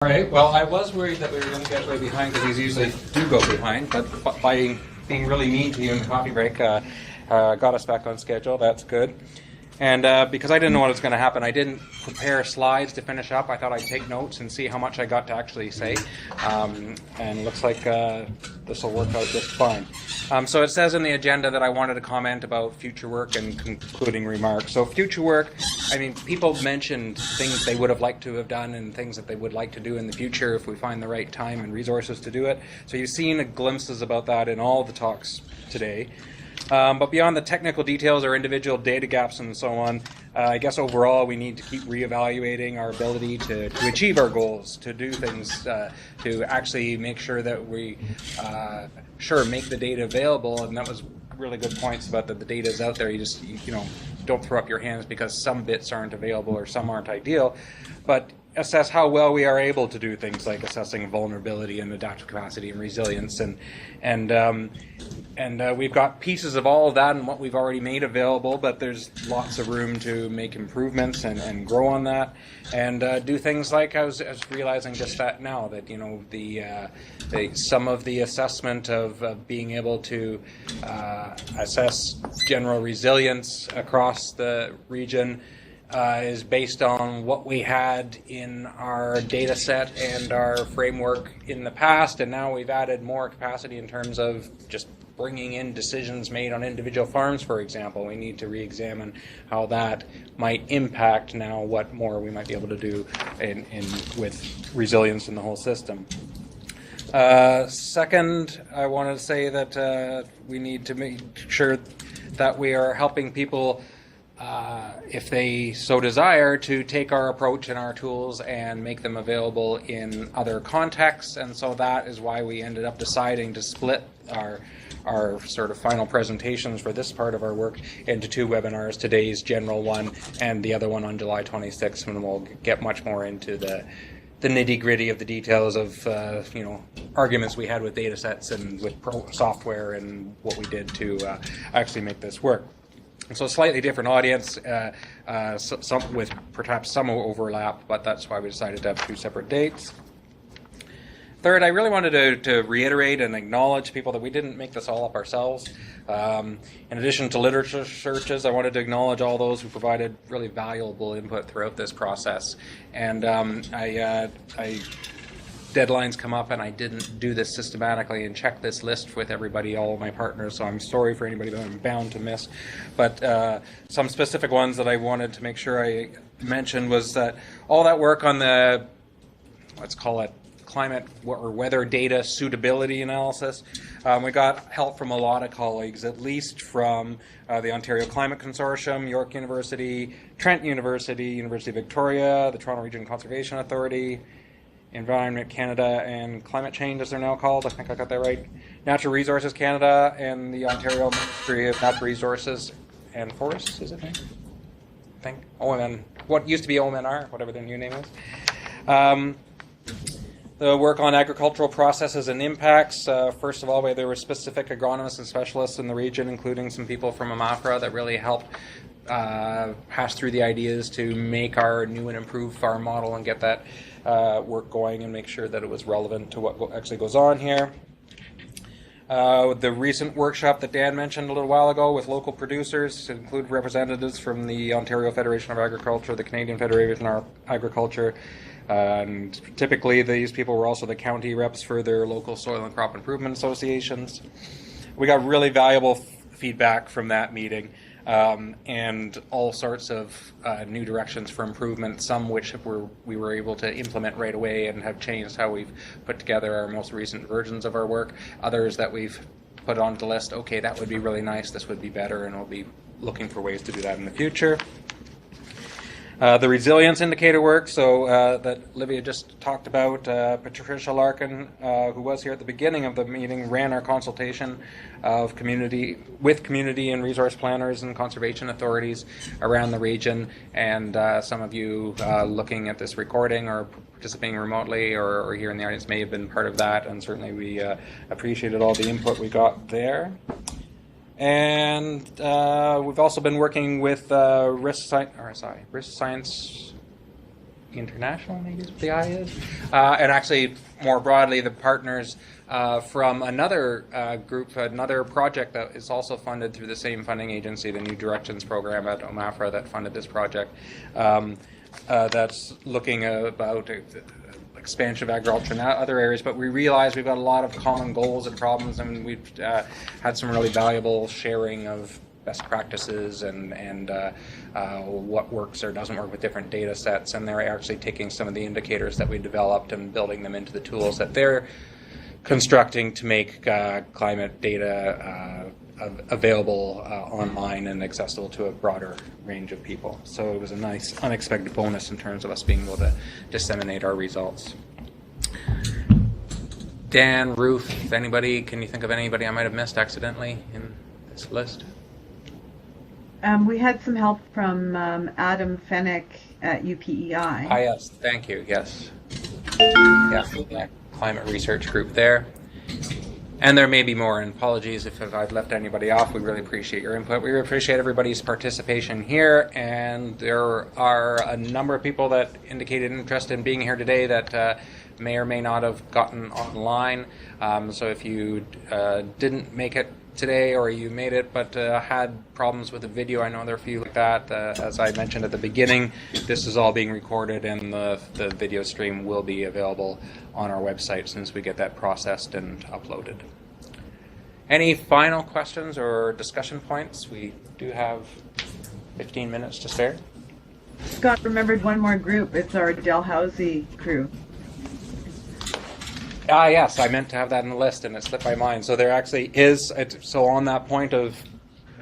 All right, well, I was worried that we were going to get way behind because these usually do go behind, but by being really mean to you in the coffee break, got us back on schedule. That's good. And because I didn't know what was going to happen, I didn't prepare slides to finish up. I thought I'd take notes and see how much I got to actually say. And it looks like this will work out just fine. So it says in the agenda that I wanted to comment about future work and concluding remarks. So future work, I mean, people mentioned things they would have liked to have done and things that they would like to do in the future if we find the right time and resources to do it. So you've seen glimpses about that in all the talks today. But beyond the technical details or individual data gaps and so on, I guess overall we need to keep reevaluating our ability to achieve our goals, to do things, to actually make sure that we make the data available. And that was really good points about that the data is out there. You don't throw up your hands because some bits aren't available or some aren't ideal, but assess how well we are able to do things like assessing vulnerability and adaptive capacity and resilience, and we've got pieces of all of that and what we've already made available, but there's lots of room to make improvements and grow on that, and do things like I was realizing just that now that some of the assessment of being able to assess general resilience across the region is based on what we had in our data set and our framework in the past, and now we've added more capacity in terms of just bringing in decisions made on individual farms, for example. We need to re-examine how that might impact now what more we might be able to do with resilience in the whole system. Second, I wanted to say that we need to make sure that we are helping people if they so desire, to take our approach and our tools and make them available in other contexts. And so that is why we ended up deciding to split our sort of final presentations for this part of our work into two webinars, today's general one and the other one on July 26th, when we'll get much more into the nitty-gritty of the details of arguments we had with data sets and with software and what we did to actually make this work. So a slightly different audience, some with perhaps some overlap, but that's why we decided to have two separate dates. Third, I really wanted to reiterate and acknowledge people that we didn't make this all up ourselves. In addition to literature searches, I wanted to acknowledge all those who provided really valuable input throughout this process. And deadlines come up and I didn't do this systematically and check this list with everybody, all of my partners, so I'm sorry for anybody that I'm bound to miss. But some specific ones that I wanted to make sure I mentioned was that all that work on the, let's call it, climate or weather data suitability analysis. We got help from a lot of colleagues, at least from the Ontario Climate Consortium, York University, Trent University, University of Victoria, the Toronto Region Conservation Authority, Environment Canada and Climate Change, as they're now called. I think I got that right. Natural Resources Canada and the Ontario Ministry of Natural Resources and Forests, is it? I think OMN, what used to be OMNR, whatever their new name is. The work on agricultural processes and impacts. First of all, there were specific agronomists and specialists in the region, including some people from AMAFRA that really helped pass through the ideas to make our new and improved farm model and get that work going and make sure that it was relevant to what actually goes on here. The recent workshop that Dan mentioned a little while ago with local producers include representatives from the Ontario Federation of Agriculture, the Canadian Federation of Agriculture, and typically these people were also the county reps for their local soil and crop improvement associations. We got really valuable feedback from that meeting. And all sorts of new directions for improvement, some which we were able to implement right away and have changed how we've put together our most recent versions of our work. Others that we've put on the list, okay, that would be really nice, this would be better, and we'll be looking for ways to do that in the future. The resilience indicator work, so that Olivia just talked about, Patricia Larkin, who was here at the beginning of the meeting, ran our consultation of community and resource planners and conservation authorities around the region, and some of you looking at this recording or participating remotely or here in the audience may have been part of that, and certainly we appreciated all the input we got there. And we've also been working with Risk Science International, maybe is what the I is. And actually, more broadly, the partners from another group, another project that is also funded through the same funding agency, the New Directions program at OMAFRA that funded this project, that's looking about expansion of agriculture in other areas, but we realize we've got a lot of common goals and problems, and we've had some really valuable sharing of best practices and what works or doesn't work with different data sets, and they're actually taking some of the indicators that we developed and building them into the tools that they're constructing to make climate data available online and accessible to a broader range of people. So it was a nice unexpected bonus in terms of us being able to disseminate our results. Dan, Ruth, anybody, can you think of anybody I might have missed accidentally in this list? We had some help from Adam Fennick at UPEI. Ah, yes, thank you, yes. Yeah, that climate research group there. And there may be more, and apologies if I've left anybody off. We really appreciate your input. We appreciate everybody's participation here, and there are a number of people that indicated interest in being here today that may or may not have gotten online. So if you didn't make it today, or you made it but had problems with the video, I know there are a few like that. As I mentioned at the beginning, this is all being recorded, and the video stream will be available on our website since we get that processed and uploaded. Any final questions or discussion points? We do have 15 minutes to spare. Scott remembered one more group. It's our Dalhousie crew. Ah, yes, I meant to have that in the list, and it slipped my mind. So there actually is, so on that point of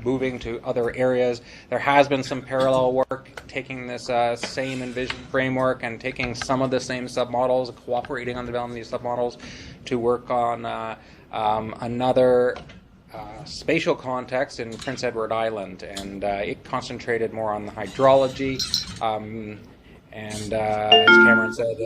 moving to other areas, there has been some parallel work taking this same Envision framework and taking some of the same submodels, cooperating on the development of these submodels to work on another spatial context in Prince Edward Island, and it concentrated more on the hydrology. And as Cameron said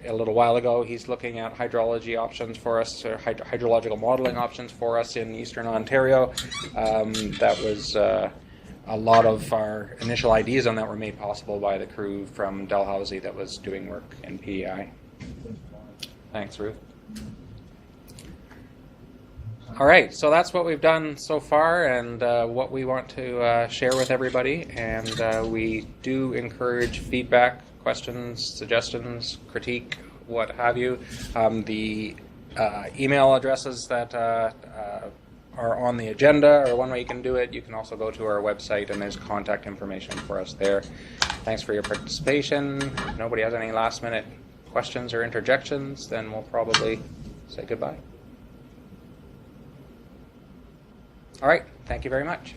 a little while ago, he's looking at hydrology options for us, or hydrological modeling options for us in Eastern Ontario. That was a lot of our initial ideas on that were made possible by the crew from Dalhousie that was doing work in PEI. Thanks, Ruth. All right, so that's what we've done so far, and what we want to share with everybody. And we do encourage feedback, questions, suggestions, critique, what have you. The email addresses that are on the agenda are one way you can do it. You can also go to our website, and there's contact information for us there. Thanks for your participation. If nobody has any last minute questions or interjections, then we'll probably say goodbye. All right, thank you very much.